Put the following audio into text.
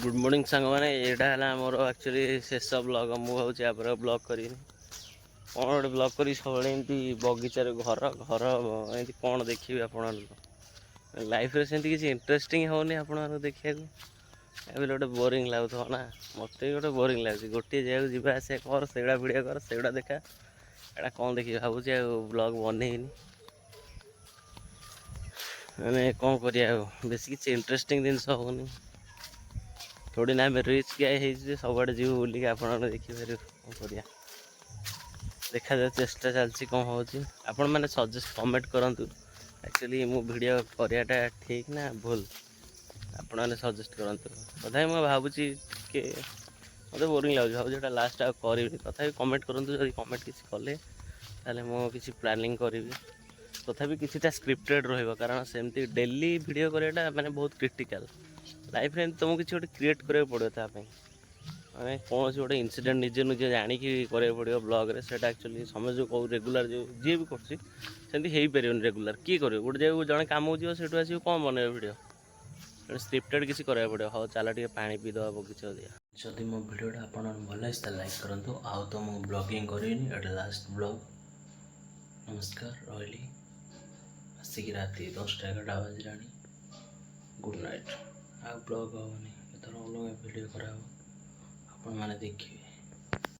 Good morning सांग मैंने यहाँ मोर एक्चुअली शेष ब्लॉग मुझे भाई आप ब्लॉग करी कौन गोटे ब्लॉग करी सब एमती बगीचार घर घर एमती कौन देखिए आप लाइफ रे सेमती किसी इंटरेस्टिंग होनी आप देखा गोटे बोरिंग लगुव ना मत भी गोटे बोरिंग लगे गोटे जगह जावा आसा कर से भिडियो कर से देखा एटा कौन देखिए भावुँ ब्लॉग बनईनी मैंने कौन कर बेस किसी इंटरेस्टिंग जिनस होनी थोड़ी ना रिच गाय सब आड़े जीव बुलिक आप देखिए कौन कर देखा जाए चेष्टा चलती कौन हो आपण मैंने सजेस्ट कमेंट करूँ एक्चुअली मु वीडियो कराटा ठीक ना भूल आपण मैंने सजेस्ट करूँ तथा मुझे भावुँ कि मतलब बोरिंग लगे भाई लास्ट आ करी तथा कमेंट करूँ जब कमेंट किसी कले मुझे प्लानिंग करी तथापि किसीटा स्क्रिप्टेड रहा कारण सेमती डेली वीडियो कराटा माने बहुत क्रिटिकल लाइफ रे तुमको किसी गोटे क्रिएट करा पड़ो तापाई माने कौन गोटे इनसीडेंट निजे निजे जाणिकी करा पड़ो ब्लॉग रे सेटा एक्चुअली समझ जो कौ रेगुलर जो जी भी करती हो पार रेगुलर किए कर गोटे जगह जड़े कम हो सीटू आस कौन बनइब वीडियो स्क्रिप्टेड किसी करा पड़ो हाँ चल टे पानी पीदे बगीचा दिया जदि मो वीडियोटा आपन भल लगे लाइक करूँ आउ तो मुझे ब्लॉगिंग करी लास्ट ब्लॉग नमस्कार रही आसिक राति 10-11 बजला गुड नाइट आ ब्लॉग हेनी एथर अलग वीडियो करा आपण मैंने देखिए।